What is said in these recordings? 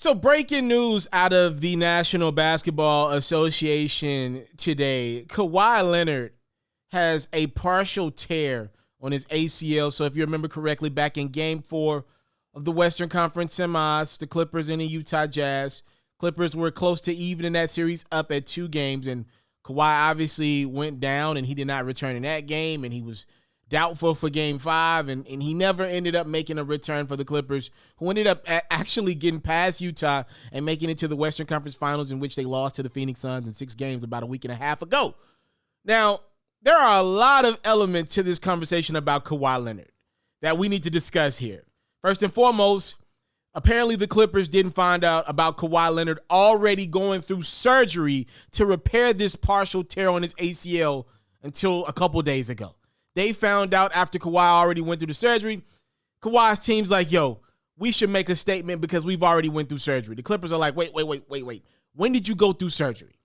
So breaking news out of the National Basketball Association today. Kawhi Leonard has a partial tear on his ACL. So if you remember correctly, back in Game 4 of the Western Conference Semis, the Clippers and the Utah Jazz. Clippers were close to even in that series, up at 2 games. And Kawhi obviously went down and he did not return in that game. And he was doubtful for Game 5, and he never ended up making a return for the Clippers, who ended up actually getting past Utah and making it to the Western Conference Finals, in which they lost to the Phoenix Suns in 6 games about a week and a half ago. Now, there are a lot of elements to this conversation about Kawhi Leonard that we need to discuss here. First and foremost, apparently the Clippers didn't find out about Kawhi Leonard already going through surgery to repair this partial tear on his ACL until a couple days ago. They found out after Kawhi already went through the surgery. Kawhi's team's like, yo, we should make a statement because we've already went through surgery. The Clippers are like, wait. When did you go through surgery?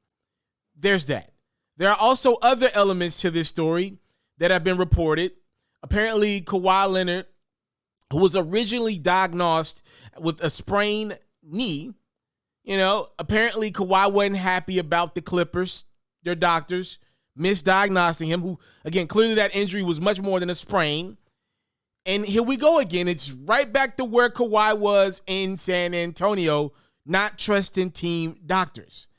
There's that. There are also other elements to this story that have been reported. Apparently, Kawhi Leonard, who was originally diagnosed with a sprained knee, apparently Kawhi wasn't happy about the Clippers, their doctors, misdiagnosing him, who, again, clearly that injury was much more than a sprain. And here we go again. It's right back to where Kawhi was in San Antonio, not trusting team doctors.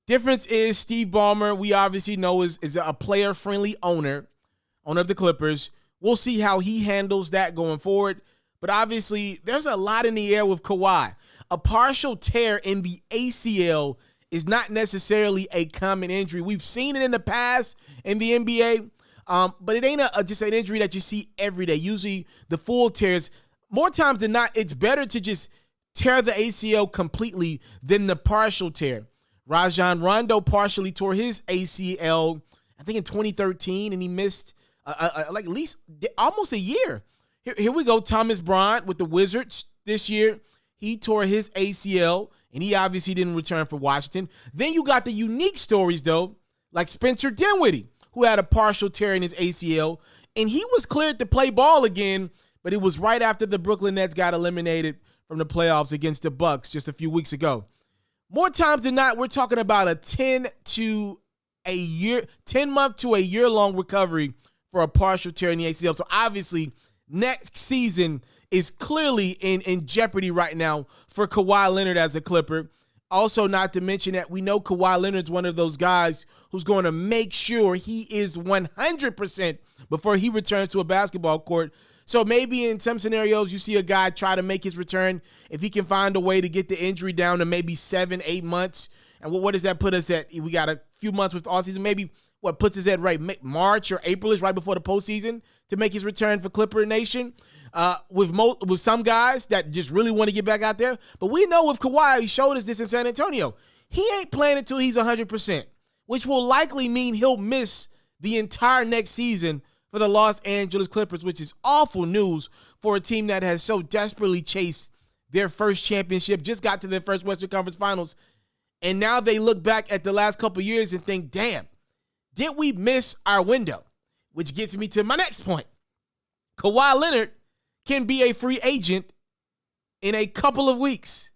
Difference is Steve Ballmer, we obviously know, is a player-friendly owner of the Clippers. We'll see how he handles that going forward. But obviously, there's a lot in the air with Kawhi. A partial tear in the ACL is not necessarily a common injury. We've seen it in the past in the NBA, but it ain't just an injury that you see every day. Usually the full tears, more times than not, it's better to just tear the ACL completely than the partial tear. Rajon Rondo partially tore his ACL, I think in 2013, and he missed like at least almost a year. Here we go. Thomas Bryant with the Wizards this year. He tore his ACL, and he obviously didn't return for Washington. Then you got the unique stories, though, like Spencer Dinwiddie, who had a partial tear in his ACL, and he was cleared to play ball again, but it was right after the Brooklyn Nets got eliminated from the playoffs against the Bucks just a few weeks ago. More times than not, we're talking about a 10 month to a year-long recovery for a partial tear in the ACL. So obviously, next season is clearly in jeopardy right now for Kawhi Leonard as a Clipper. Also, not to mention that we know Kawhi Leonard's one of those guys who's going to make sure he is 100% before he returns to a basketball court. So maybe in some scenarios, you see a guy try to make his return. If he can find a way to get the injury down to maybe 7-8 months. And what does that put us at? We got a few months with all season. Maybe what puts us at right March or April is right before the postseason to make his return for Clipper Nation. With some guys that just really want to get back out there. But we know with Kawhi, he showed us this in San Antonio. He ain't playing until he's 100%, which will likely mean he'll miss the entire next season for the Los Angeles Clippers, which is awful news for a team that has so desperately chased their first championship, just got to their first Western Conference Finals, and now they look back at the last couple of years and think, damn, did we miss our window? Which gets me to my next point. Kawhi Leonard can be a free agent in a couple of weeks.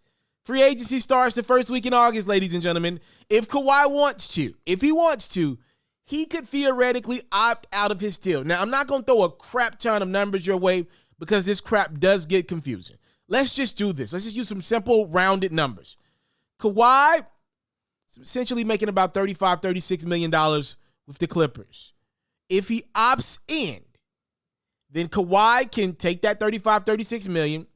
Free agency starts the first week in August, ladies and gentlemen. If Kawhi wants to, he could theoretically opt out of his deal. Now, I'm not going to throw a crap ton of numbers your way because this crap does get confusing. Let's just do this. Let's just use some simple, rounded numbers. Kawhi is essentially making about $35, $36 million with the Clippers. If he opts in, then Kawhi can take that $35, $36 million,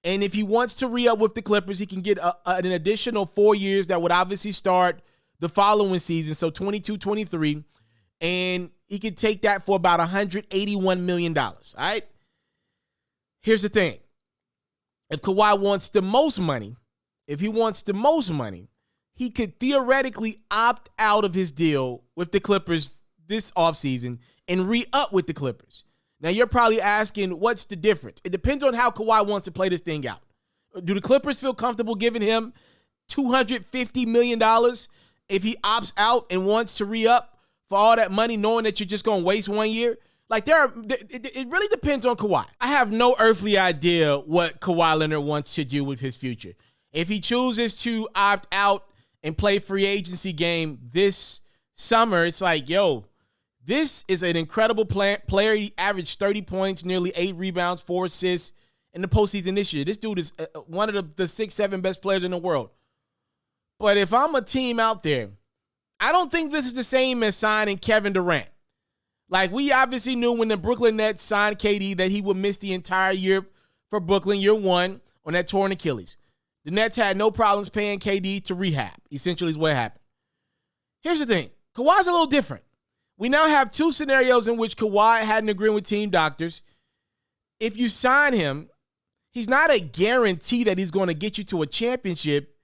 and if he wants to re-up with the Clippers, he can get an additional 4 years that would obviously start the following season, so 22-23, and he could take that for about $181 million, all right? Here's the thing. If Kawhi wants the most money, he could theoretically opt out of his deal with the Clippers this offseason and re-up with the Clippers. Now, you're probably asking, what's the difference? It depends on how Kawhi wants to play this thing out. Do the Clippers feel comfortable giving him $250 million if he opts out and wants to re-up for all that money, knowing that you're just going to waste 1 year? Like, it really depends on Kawhi. I have no earthly idea what Kawhi Leonard wants to do with his future. If he chooses to opt out and play free agency game this summer, it's like, yo, this is an incredible player. He averaged 30 points, nearly 8 rebounds, 4 assists in the postseason this year. This dude is one of the 6, 7 best players in the world. But if I'm a team out there, I don't think this is the same as signing Kevin Durant. Like, we obviously knew when the Brooklyn Nets signed KD that he would miss the entire year for Brooklyn, year 1, on that torn Achilles. The Nets had no problems paying KD to rehab, essentially is what happened. Here's the thing. Kawhi's a little different. We now have 2 scenarios in which Kawhi had an agreement with team doctors. If you sign him, he's not a guarantee that he's going to get you to a championship.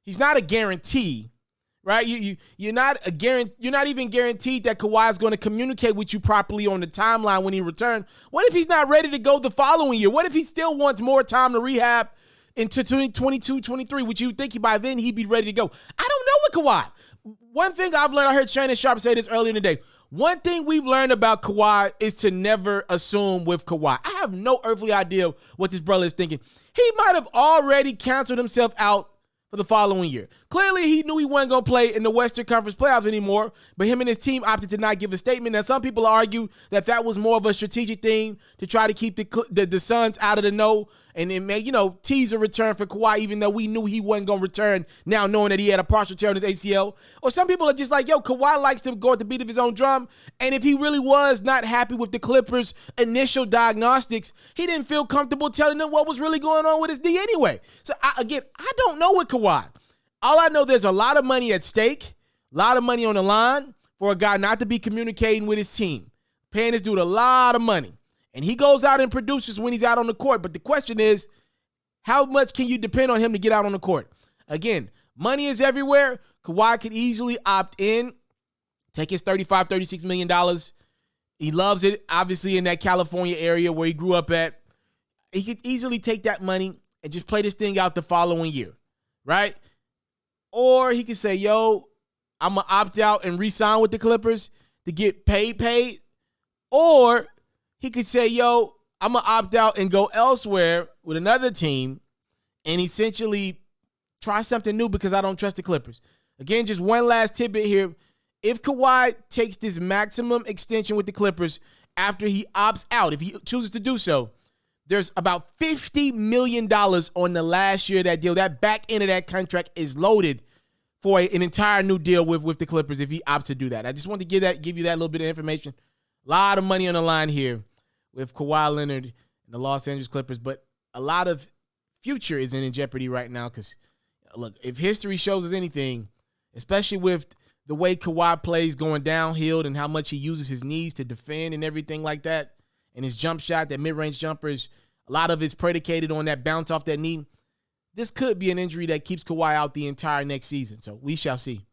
He's not a guarantee, right? You're not even guaranteed that Kawhi is going to communicate with you properly on the timeline when he returns. What if he's not ready to go the following year? What if he still wants more time to rehab into 2022, 23, which you would think by then he'd be ready to go? I don't know with Kawhi. One thing I've learned, I heard Shannon Sharp say this earlier in the day. One thing we've learned about Kawhi is to never assume with Kawhi. I have no earthly idea what this brother is thinking. He might have already canceled himself out for the following year. Clearly, he knew he wasn't going to play in the Western Conference playoffs anymore, but him and his team opted to not give a statement. Now, some people argue that that was more of a strategic thing to try to keep the Suns out of the know, and it may, tease a return for Kawhi, even though we knew he wasn't going to return, now knowing that he had a partial tear on his ACL. Or some people are just like, yo, Kawhi likes to go at the beat of his own drum, and if he really was not happy with the Clippers' initial diagnostics, he didn't feel comfortable telling them what was really going on with his knee anyway. So, I don't know with Kawhi. All I know, there's a lot of money at stake, a lot of money on the line for a guy not to be communicating with his team, paying this dude a lot of money. And he goes out and produces when he's out on the court. But the question is, how much can you depend on him to get out on the court? Again, money is everywhere. Kawhi could easily opt in, take his $35, $36 million. He loves it, obviously, in that California area where he grew up at. He could easily take that money and just play this thing out the following year, right? Or he could say, yo, I'm going to opt out and re-sign with the Clippers to get paid. Or he could say, yo, I'm going to opt out and go elsewhere with another team and essentially try something new because I don't trust the Clippers. Again, just one last tidbit here. If Kawhi takes this maximum extension with the Clippers after he opts out, if he chooses to do so, there's about $50 million on the last year of that deal. That back end of that contract is loaded for an entire new deal with the Clippers if he opts to do that. I just want to give you that little bit of information. A lot of money on the line here with Kawhi Leonard and the Los Angeles Clippers, but a lot of future is in jeopardy right now because, look, if history shows us anything, especially with the way Kawhi plays going downhill and how much he uses his knees to defend and everything like that, and his jump shot, that mid-range jumpers, a lot of it's predicated on that bounce off that knee. This could be an injury that keeps Kawhi out the entire next season, so we shall see.